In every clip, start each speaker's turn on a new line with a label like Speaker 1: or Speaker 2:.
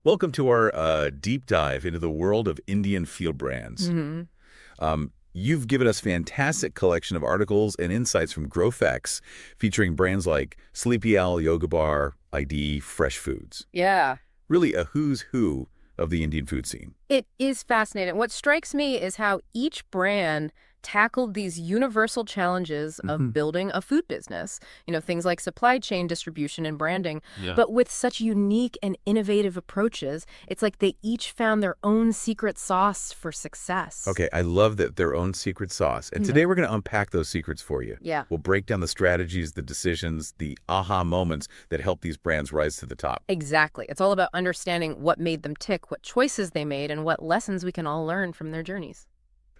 Speaker 1: Welcome to our deep dive into the world of Indian field brands.
Speaker 2: hmm
Speaker 1: You've given us fantastic collection of articles and insights from GrowFX featuring brands like Sleepy Owl, Yoga Bar, ID, Fresh Foods.
Speaker 2: Yeah,
Speaker 1: Really a who's who of the Indian food scene.
Speaker 2: it is fascinating. What strikes me is how each brand tackled these universal challenges of
Speaker 1: Mhm.
Speaker 2: building a food business. Things like supply chain distribution and branding.
Speaker 1: Yeah.
Speaker 2: But with such unique and innovative approaches, it's like they each found their own secret sauce for success.
Speaker 1: Okay, I love that their own secret sauce. And
Speaker 2: Yeah.
Speaker 1: today we're going to unpack those secrets for you.
Speaker 2: Yeah,
Speaker 1: We'll break down the strategies, the decisions, the aha moments that help these brands rise to the top.
Speaker 2: exactly. It's all about understanding what made them tick, what choices they made, and what lessons we can all learn from their journeys.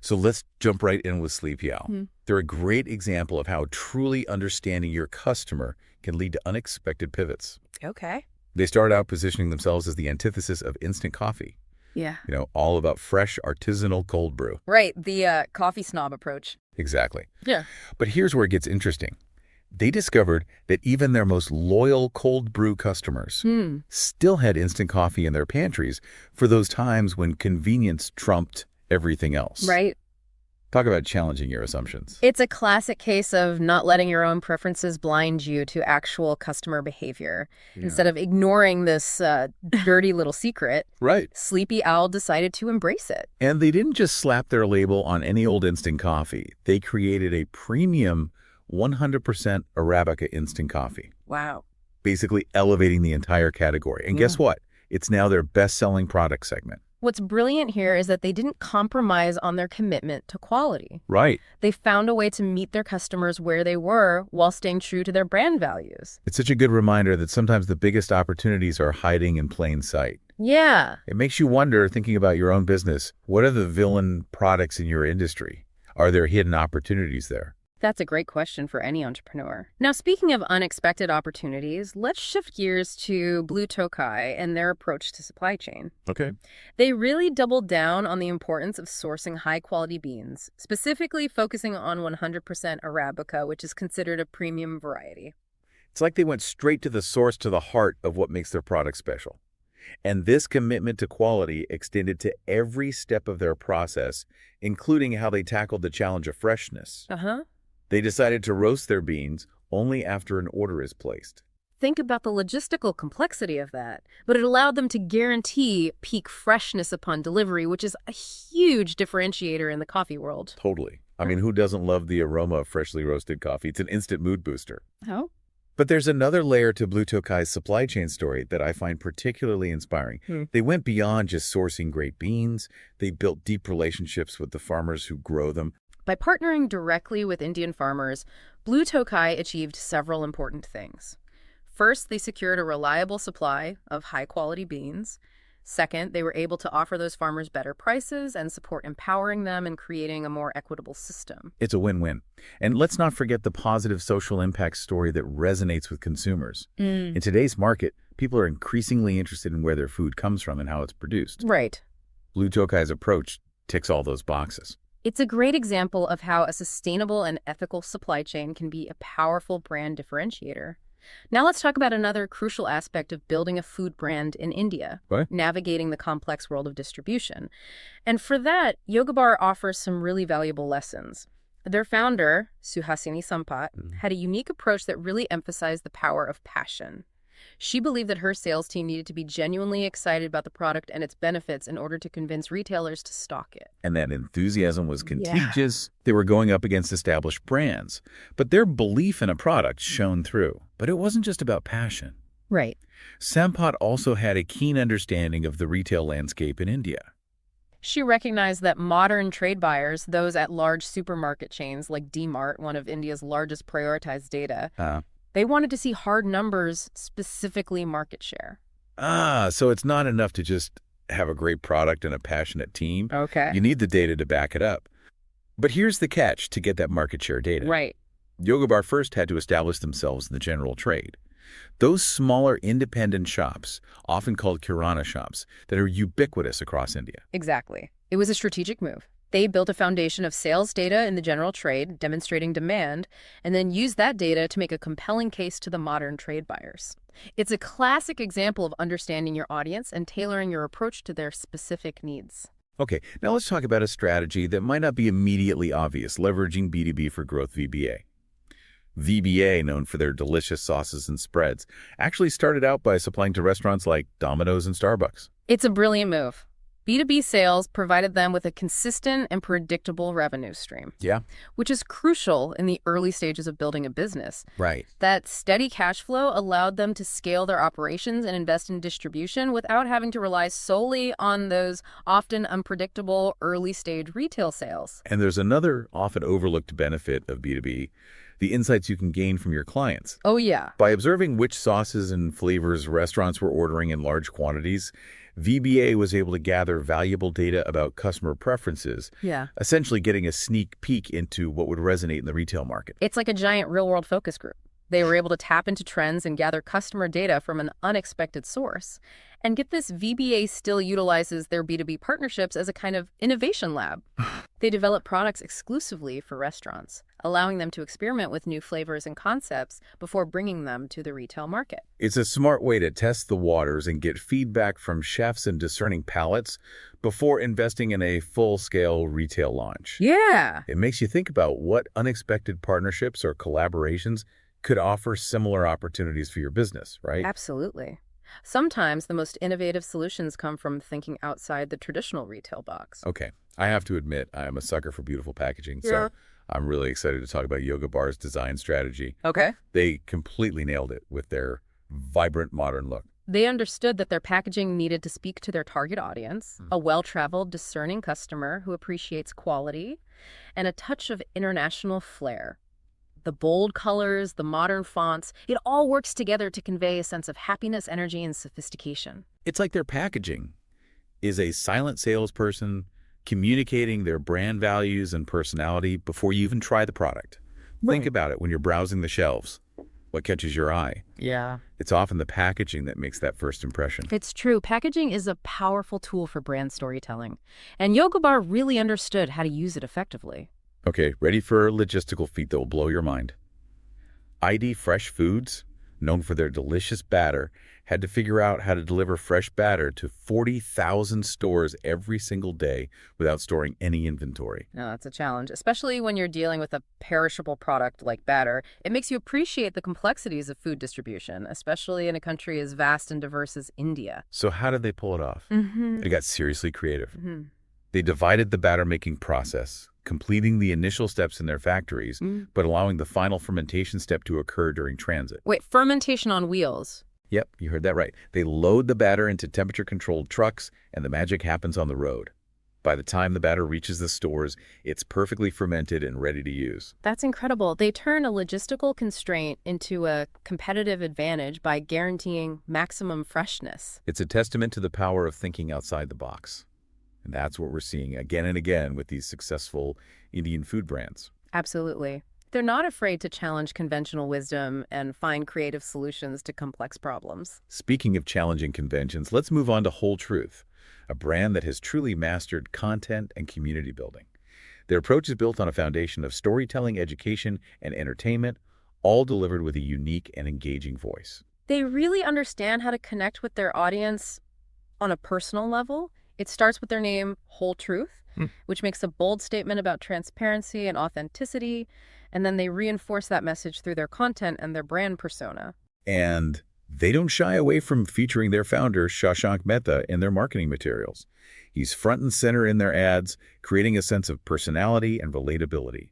Speaker 1: So let's jump right in with Sleepy Owl.
Speaker 2: Mhm.
Speaker 1: They're a great example of how truly understanding your customer can lead to unexpected pivots.
Speaker 2: Okay.
Speaker 1: They started out positioning themselves as the antithesis of instant coffee,
Speaker 2: Yeah.
Speaker 1: all about fresh, artisanal cold brew.
Speaker 2: Right, the coffee snob approach.
Speaker 1: Exactly.
Speaker 2: Yeah.
Speaker 1: But here's where it gets interesting. They discovered that even their most loyal cold brew customers still had instant coffee in their pantries for those times when convenience trumped everything else.
Speaker 2: Right.
Speaker 1: Talk about challenging your assumptions.
Speaker 2: It's a classic case of not letting your own preferences blind you to actual customer behavior. Instead of ignoring this dirty little secret,
Speaker 1: Right.
Speaker 2: Sleepy Owl decided to embrace it.
Speaker 1: And they didn't just slap their label on any old instant coffee. They created a premium 100% Arabica instant coffee,
Speaker 2: Wow.
Speaker 1: basically elevating the entire category. And guess what? It's now their best-selling product segment.
Speaker 2: What's brilliant here is that they didn't compromise on their commitment to quality.
Speaker 1: Right.
Speaker 2: They found a way to meet their customers where they were while staying true to their brand values.
Speaker 1: It's such a good reminder that sometimes the biggest opportunities are hiding in plain sight.
Speaker 2: Yeah.
Speaker 1: It makes you wonder, thinking about your own business, what are the villain products in your industry? Are there hidden opportunities there?
Speaker 2: That's a great question for any entrepreneur. Now, speaking of unexpected opportunities, let's shift gears to Blue Tokai and their approach to supply chain.
Speaker 1: Okay.
Speaker 2: They really doubled down on the importance of sourcing high-quality beans, specifically focusing on 100% Arabica, which is considered a premium variety.
Speaker 1: It's like they went straight to the source, to the heart of what makes their product special. And this commitment to quality extended to every step of their process, including how they tackled the challenge of freshness.
Speaker 2: Uh-huh.
Speaker 1: They decided to roast their beans only after an order is placed.
Speaker 2: Think about the logistical complexity of that, but it allowed them to guarantee peak freshness upon delivery, which is a huge differentiator in the coffee world.
Speaker 1: Totally. I mean, who doesn't love the aroma of freshly roasted coffee? It's an instant mood booster.
Speaker 2: Oh?
Speaker 1: But there's another layer to Blue Tokai's supply chain story that I find particularly inspiring. They went beyond just sourcing great beans. They built deep relationships with the farmers who grow them.
Speaker 2: By partnering directly with Indian farmers, Blue Tokai achieved several important things. First, they secured a reliable supply of high-quality beans. Second, they were able to offer those farmers better prices and support empowering them and creating a more equitable system.
Speaker 1: It's a win-win. And let's not forget the positive social impact story that resonates with consumers. In today's market, people are increasingly interested in where their food comes from and how it's produced.
Speaker 2: Right.
Speaker 1: Blue Tokai's approach ticks all those boxes.
Speaker 2: It's a great example of how a sustainable and ethical supply chain can be a powerful brand differentiator. Now let's talk about another crucial aspect of building a food brand in India,
Speaker 1: What?
Speaker 2: navigating the complex world of distribution. And for that, Yoga Bar offers some really valuable lessons. Their founder, Suhasini Sampat, had a unique approach that really emphasized the power of passion. She believed that her sales team needed to be genuinely excited about the product and its benefits in order to convince retailers to stock it.
Speaker 1: And that enthusiasm was contagious. They were going up against established brands. But their belief in a product shone through. But it wasn't just about passion.
Speaker 2: Right.
Speaker 1: Sampat also had a keen understanding of the retail landscape in India.
Speaker 2: She recognized that modern trade buyers, those at large supermarket chains like D-Mart, one of India's largest prioritized data, they wanted to see hard numbers, specifically market share.
Speaker 1: So it's not enough to just have a great product and a passionate team.
Speaker 2: Okay.
Speaker 1: You need the data to back it up. But here's the catch to get that market share data.
Speaker 2: Right.
Speaker 1: Yoga Bar first had to establish themselves in the general trade. Those smaller independent shops, often called kirana shops, that are ubiquitous across India.
Speaker 2: Exactly. It was a strategic move. They built a foundation of sales data in the general trade, demonstrating demand, and then used that data to make a compelling case to the modern trade buyers. It's a classic example of understanding your audience and tailoring your approach to their specific needs.
Speaker 1: Okay, now let's talk about a strategy that might not be immediately obvious, leveraging B2B for growth VBA. VBA, known for their delicious sauces and spreads, actually started out by supplying to restaurants like Domino's and Starbucks.
Speaker 2: It's a brilliant move. B2B sales provided them with a consistent and predictable revenue stream.
Speaker 1: Yeah.
Speaker 2: Which is crucial in the early stages of building a business.
Speaker 1: Right.
Speaker 2: That steady cash flow allowed them to scale their operations and invest in distribution without having to rely solely on those often unpredictable early-stage retail sales.
Speaker 1: And there's another often overlooked benefit of B2B, the insights you can gain from your clients.
Speaker 2: Oh, yeah.
Speaker 1: By observing which sauces and flavors restaurants were ordering in large quantities, VBA was able to gather valuable data about customer preferences, essentially getting a sneak peek into what would resonate in the retail market.
Speaker 2: It's like a giant real-world focus group. They were able to tap into trends and gather customer data from an unexpected source. And get this, VBA still utilizes their B2B partnerships as a kind of innovation lab. They develop products exclusively for restaurants, allowing them to experiment with new flavors and concepts before bringing them to the retail market.
Speaker 1: It's a smart way to test the waters and get feedback from chefs and discerning palates before investing in a full-scale retail launch.
Speaker 2: Yeah.
Speaker 1: It makes you think about what unexpected partnerships or collaborations could offer similar opportunities for your business, right?
Speaker 2: Absolutely. Sometimes the most innovative solutions come from thinking outside the traditional retail box.
Speaker 1: Okay. I have to admit, I am a sucker for beautiful packaging, so I'm really excited to talk about Yoga Bar's design strategy.
Speaker 2: Okay.
Speaker 1: They completely nailed it with their vibrant modern look.
Speaker 2: They understood that their packaging needed to speak to their target audience, a well-traveled, discerning customer who appreciates quality and a touch of international flair. The bold colors, the modern fonts, it all works together to convey a sense of happiness, energy, and sophistication.
Speaker 1: It's like their packaging is a silent salesperson communicating their brand values and personality before you even try the product. Think about it when you're browsing the shelves. What catches your eye?
Speaker 2: Yeah.
Speaker 1: It's often the packaging that makes that first impression.
Speaker 2: It's true. Packaging is a powerful tool for brand storytelling, and Yoga Bar really understood how to use it effectively.
Speaker 1: Okay, ready for a logistical feat that will blow your mind. ID Fresh Foods, known for their delicious batter, had to figure out how to deliver fresh batter to 40,000 stores every single day without storing any inventory.
Speaker 2: No, that's a challenge, especially when you're dealing with a perishable product like batter. It makes you appreciate the complexities of food distribution, especially in a country as vast and diverse as India.
Speaker 1: So how did they pull it off? They got seriously creative. They divided the batter-making process, completing the initial steps in their factories, but allowing the final fermentation step to occur during transit.
Speaker 2: Wait, fermentation on wheels?
Speaker 1: Yep, you heard that right. They load the batter into temperature-controlled trucks, and the magic happens on the road. By the time the batter reaches the stores, it's perfectly fermented and ready to use.
Speaker 2: That's incredible. They turn a logistical constraint into a competitive advantage by guaranteeing maximum freshness.
Speaker 1: It's a testament to the power of thinking outside the box. And that's what we're seeing again and again with these successful Indian food brands.
Speaker 2: Absolutely. They're not afraid to challenge conventional wisdom and find creative solutions to complex problems.
Speaker 1: Speaking of challenging conventions, let's move on to Whole Truth, a brand that has truly mastered content and community building. Their approach is built on a foundation of storytelling, education, and entertainment, all delivered with a unique and engaging voice.
Speaker 2: They really understand how to connect with their audience on a personal level. It starts with their name, Whole Truth, which makes a bold statement about transparency and authenticity, and then they reinforce that message through their content and their brand persona.
Speaker 1: And they don't shy away from featuring their founder, Shashank Mehta, in their marketing materials. He's front and center in their ads, creating a sense of personality and relatability.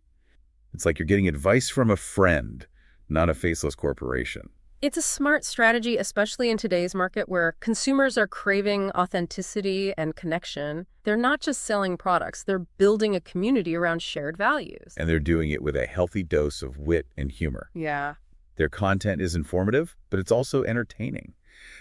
Speaker 1: It's like you're getting advice from a friend, not a faceless corporation.
Speaker 2: It's a smart strategy, especially in today's market where consumers are craving authenticity and connection. They're not just selling products, they're building a community around shared values.
Speaker 1: And they're doing it with a healthy dose of wit and humor.
Speaker 2: Yeah.
Speaker 1: Their content is informative, but it's also entertaining.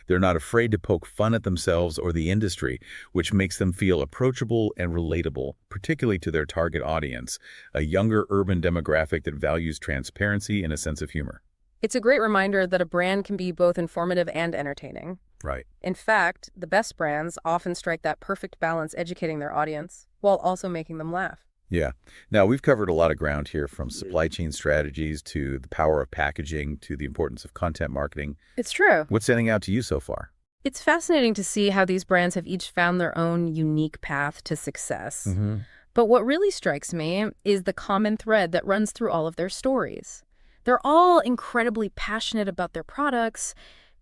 Speaker 1: They're not afraid to poke fun at themselves or the industry, which makes them feel approachable and relatable, particularly to their target audience, a younger urban demographic that values transparency and a sense of humor.
Speaker 2: It's a great reminder that a brand can be both informative and entertaining.
Speaker 1: Right.
Speaker 2: In fact, the best brands often strike that perfect balance educating their audience while also making them laugh.
Speaker 1: Yeah. Now, we've covered a lot of ground here, from supply chain strategies to the power of packaging to the importance of content marketing.
Speaker 2: It's true.
Speaker 1: What's standing out to you so far?
Speaker 2: It's fascinating to see how these brands have each found their own unique path to success. But what really strikes me is the common thread that runs through all of their stories. They're all incredibly passionate about their products.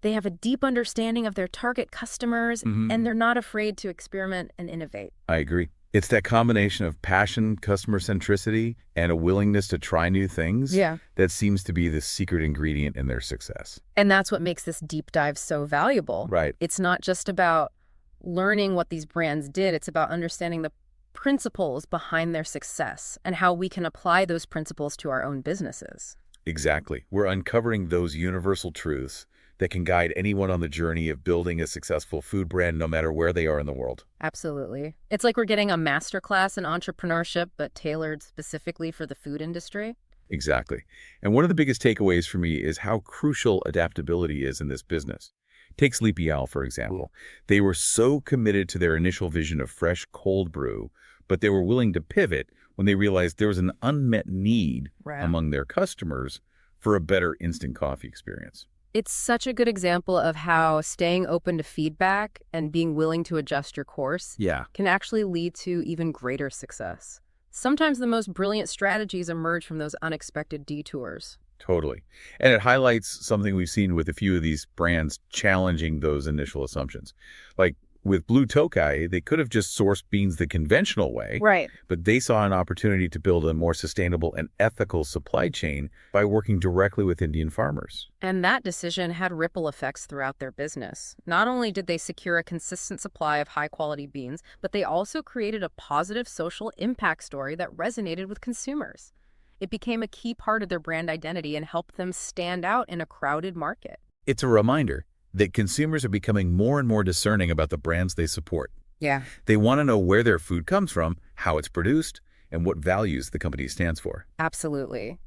Speaker 2: They have a deep understanding of their target customers, and they're not afraid to experiment and innovate.
Speaker 1: I agree. It's that combination of passion, customer centricity, and a willingness to try new things that seems to be the secret ingredient in their success.
Speaker 2: And that's what makes this deep dive so valuable.
Speaker 1: Right.
Speaker 2: It's not just about learning what these brands did. It's about understanding the principles behind their success and how we can apply those principles to our own businesses.
Speaker 1: Exactly. We're uncovering those universal truths that can guide anyone on the journey of building a successful food brand, no matter where they are in the world.
Speaker 2: Absolutely. It's like we're getting a masterclass in entrepreneurship, but tailored specifically for the food industry.
Speaker 1: Exactly. And one of the biggest takeaways for me is how crucial adaptability is in this business. Take Sleepy Owl, for example. They were so committed to their initial vision of fresh cold brew, but they were willing to pivot when they realized there was an unmet need among their customers for a better instant coffee experience.
Speaker 2: It's such a good example of how staying open to feedback and being willing to adjust your course can actually lead to even greater success. Sometimes the most brilliant strategies emerge from those unexpected detours.
Speaker 1: Totally. And it highlights something we've seen with a few of these brands challenging those initial assumptions. Like with Blue Tokai, they could have just sourced beans the conventional way, but they saw an opportunity to build a more sustainable and ethical supply chain by working directly with Indian farmers.
Speaker 2: And that decision had ripple effects throughout their business. Not only did they secure a consistent supply of high-quality beans, but they also created a positive social impact story that resonated with consumers. It became a key part of their brand identity and helped them stand out in a crowded market.
Speaker 1: It's a reminder that consumers are becoming more and more discerning about the brands they support. They want to know where their food comes from, how it's produced, and what values the company stands for.
Speaker 2: Absolutely.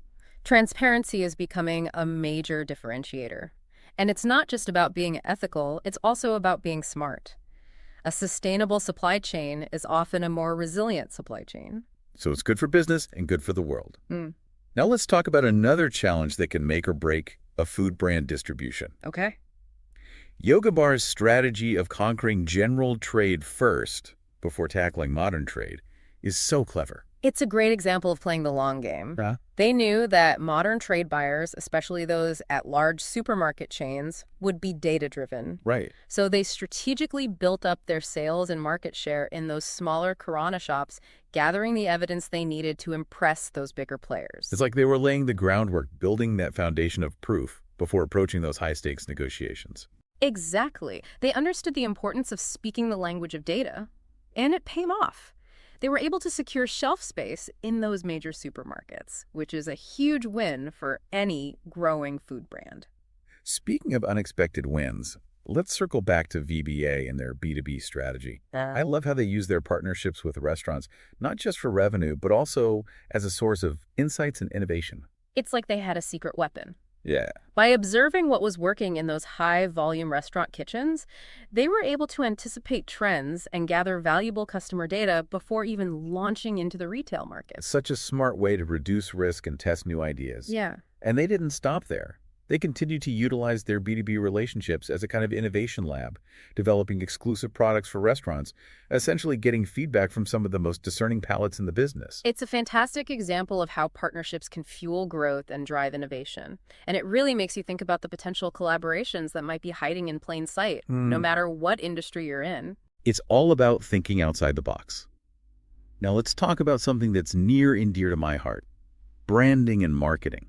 Speaker 2: Transparency is becoming a major differentiator. And it's not just about being ethical, it's also about being smart. A sustainable supply chain is often a more resilient supply chain.
Speaker 1: So it's good for business and good for the world. Now let's talk about another challenge that can make or break a food brand distribution.
Speaker 2: Okay.
Speaker 1: Yoga Bar's strategy of conquering general trade first before tackling modern trade is so clever.
Speaker 2: It's a great example of playing the long game. They knew that modern trade buyers, especially those at large supermarket chains, would be data-driven. So they strategically built up their sales and market share in those smaller Kirana shops, gathering the evidence they needed to impress those bigger players.
Speaker 1: It's like they were laying the groundwork, building that foundation of proof before approaching those high-stakes negotiations.
Speaker 2: Exactly. They understood the importance of speaking the language of data, and it paid off. They were able to secure shelf space in those major supermarkets, which is a huge win for any growing food brand.
Speaker 1: Speaking of unexpected wins, let's circle back to VBA and their B2B strategy. I love how they use their partnerships with restaurants, not just for revenue, but also as a source of insights and innovation.
Speaker 2: It's like they had a secret weapon.
Speaker 1: Yeah.
Speaker 2: By observing what was working in those high-volume restaurant kitchens, they were able to anticipate trends and gather valuable customer data before even launching into the retail market.
Speaker 1: Such a smart way to reduce risk and test new ideas. And they didn't stop there. They continued to utilize their B2B relationships as a kind of innovation lab, developing exclusive products for restaurants, essentially getting feedback from some of the most discerning palates in the business.
Speaker 2: It's a fantastic example of how partnerships can fuel growth and drive innovation. And it really makes you think about the potential collaborations that might be hiding in plain sight, no matter what industry you're in.
Speaker 1: It's all about thinking outside the box. Now let's talk about something that's near and dear to my heart: branding and marketing.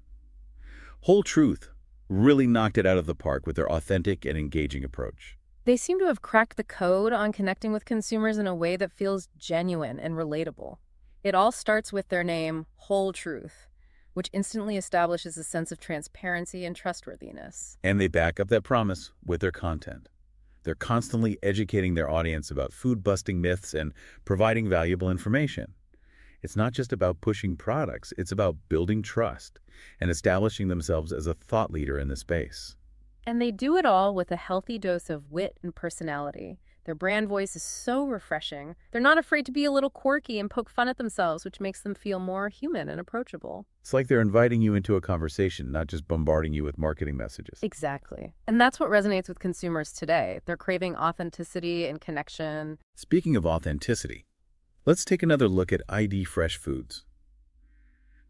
Speaker 1: Whole Truth really knocked it out of the park with their authentic and engaging approach.
Speaker 2: They seem to have cracked the code on connecting with consumers in a way that feels genuine and relatable. It all starts with their name, Whole Truth, which instantly establishes a sense of transparency and trustworthiness.
Speaker 1: And they back up that promise with their content. They're constantly educating their audience about food-busting myths and providing valuable information. It's not just about pushing products, it's about building trust and establishing themselves as a thought leader in the space.
Speaker 2: And they do it all with a healthy dose of wit and personality. Their brand voice is so refreshing. They're not afraid to be a little quirky and poke fun at themselves, which makes them feel more human and approachable.
Speaker 1: It's like they're inviting you into a conversation, not just bombarding you with marketing messages.
Speaker 2: Exactly. And that's what resonates with consumers today. They're craving authenticity and connection.
Speaker 1: Speaking of authenticity, let's take another look at ID Fresh Foods.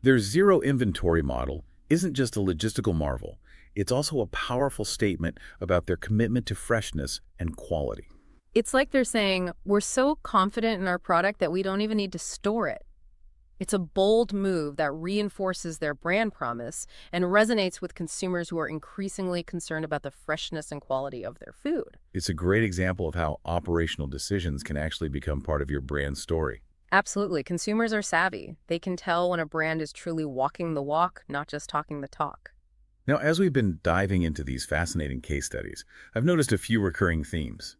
Speaker 1: Their zero inventory model isn't just a logistical marvel. It's also a powerful statement about their commitment to freshness and quality.
Speaker 2: It's like they're saying, we're so confident in our product that we don't even need to store it. It's a bold move that reinforces their brand promise and resonates with consumers who are increasingly concerned about the freshness and quality of their food.
Speaker 1: It's a great example of how operational decisions can actually become part of your brand story.
Speaker 2: Absolutely. Consumers are savvy. They can tell when a brand is truly walking the walk, not just talking the talk.
Speaker 1: Now, as we've been diving into these fascinating case studies, I've noticed a few recurring themes.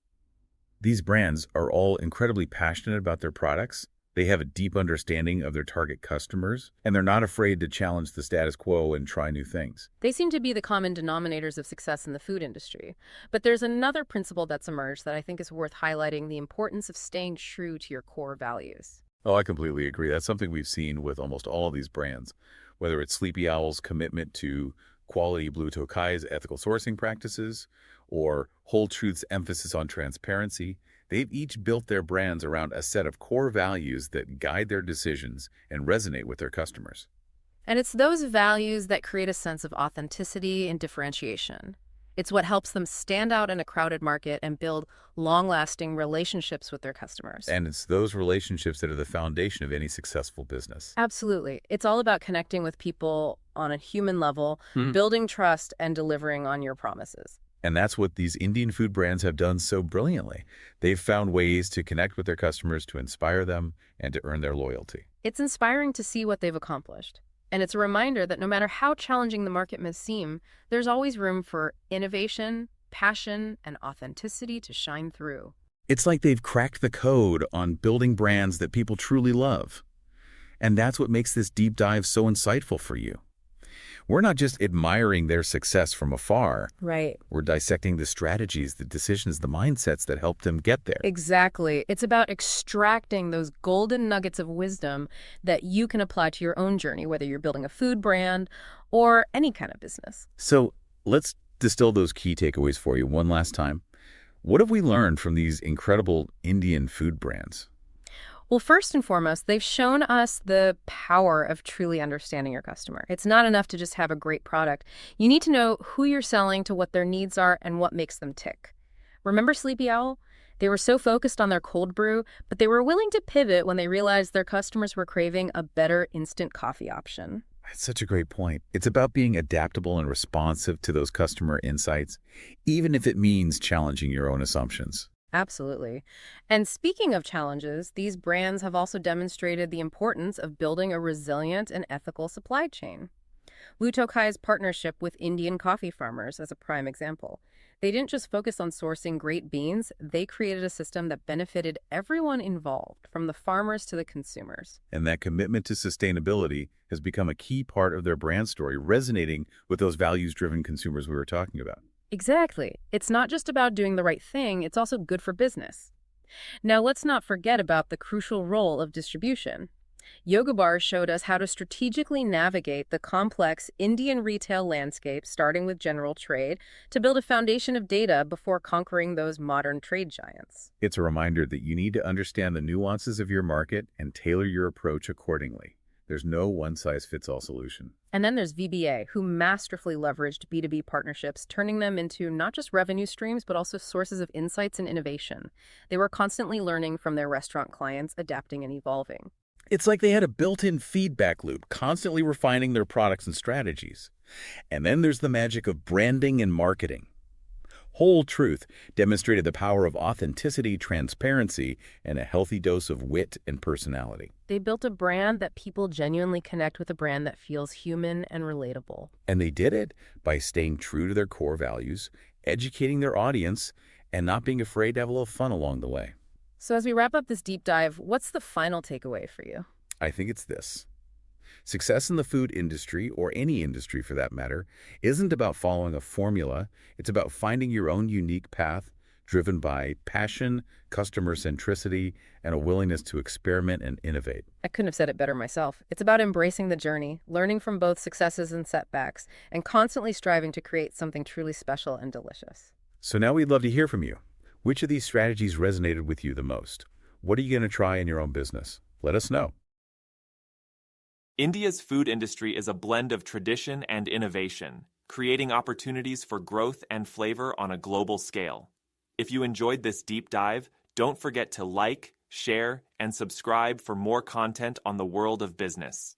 Speaker 1: These brands are all incredibly passionate about their products. They have a deep understanding of their target customers, and they're not afraid to challenge the status quo and try new things.
Speaker 2: They seem to be the common denominators of success in the food industry. But there's another principle that's emerged that I think is worth highlighting: the importance of staying true to your core values.
Speaker 1: Oh, I completely agree. That's something we've seen with almost all of these brands, whether it's Sleepy Owl's commitment to Quality Blue Tokai's ethical sourcing practices, or Whole Truth's emphasis on transparency. They've each built their brands around a set of core values that guide their decisions and resonate with their customers.
Speaker 2: And it's those values that create a sense of authenticity and differentiation. It's what helps them stand out in a crowded market and build long-lasting relationships with their customers.
Speaker 1: And it's those relationships that are the foundation of any successful business.
Speaker 2: Absolutely. It's all about connecting with people on a human level, building trust, and delivering on your promises.
Speaker 1: And that's what these Indian food brands have done so brilliantly. They've found ways to connect with their customers, to inspire them, and to earn their loyalty.
Speaker 2: It's inspiring to see what they've accomplished. And it's a reminder that no matter how challenging the market may seem, there's always room for innovation, passion, and authenticity to shine through.
Speaker 1: It's like they've cracked the code on building brands that people truly love. And that's what makes this deep dive so insightful for you. We're not just admiring their success from afar.
Speaker 2: Right.
Speaker 1: We're dissecting the strategies, the decisions, the mindsets that helped them get there.
Speaker 2: Exactly. It's about extracting those golden nuggets of wisdom that you can apply to your own journey, whether you're building a food brand or any kind of business.
Speaker 1: So let's distill those key takeaways for you one last time. What have we learned from these incredible Indian food brands?
Speaker 2: Well, first and foremost, they've shown us the power of truly understanding your customer. It's not enough to just have a great product. You need to know who you're selling to, what their needs are, and what makes them tick. Remember Sleepy Owl? They were so focused on their cold brew, but they were willing to pivot when they realized their customers were craving a better instant coffee option.
Speaker 1: That's such a great point. It's about being adaptable and responsive to those customer insights, even if it means challenging your own assumptions.
Speaker 2: Absolutely. And speaking of challenges, these brands have also demonstrated the importance of building a resilient and ethical supply chain. Blue Tokai's partnership with Indian coffee farmers is a prime example. They didn't just focus on sourcing great beans, they created a system that benefited everyone involved, from the farmers to the consumers.
Speaker 1: And that commitment to sustainability has become a key part of their brand story, resonating with those values-driven consumers we were talking about.
Speaker 2: Exactly. It's not just about doing the right thing, it's also good for business. Now, let's not forget about the crucial role of distribution. Yoga Bar showed us how to strategically navigate the complex Indian retail landscape, starting with general trade, to build a foundation of data before conquering those modern trade giants.
Speaker 1: It's a reminder that you need to understand the nuances of your market and tailor your approach accordingly. There's no one-size-fits-all solution.
Speaker 2: And then there's VBA, who masterfully leveraged B2B partnerships, turning them into not just revenue streams, but also sources of insights and innovation. They were constantly learning from their restaurant clients, adapting and evolving.
Speaker 1: It's like they had a built-in feedback loop, constantly refining their products and strategies. And then there's the magic of branding and marketing. Whole Truth demonstrated the power of authenticity, transparency, and a healthy dose of wit and personality.
Speaker 2: They built a brand that people genuinely connect with, a brand that feels human and relatable.
Speaker 1: And they did it by staying true to their core values, educating their audience, and not being afraid to have a little fun along the way.
Speaker 2: So as we wrap up this deep dive, what's the final takeaway for you?
Speaker 1: I think it's this. Success in the food industry, or any industry for that matter, isn't about following a formula. It's about finding your own unique path, driven by passion, customer centricity, and a willingness to experiment and innovate.
Speaker 2: I couldn't have said it better myself. It's about embracing the journey, learning from both successes and setbacks, and constantly striving to create something truly special and delicious.
Speaker 1: So now we'd love to hear from you. Which of these strategies resonated with you the most? What are you going to try in your own business? Let us know.
Speaker 3: India's food industry is a blend of tradition and innovation, creating opportunities for growth and flavor on a global scale. If you enjoyed this deep dive, don't forget to like, share, and subscribe for more content on the world of business.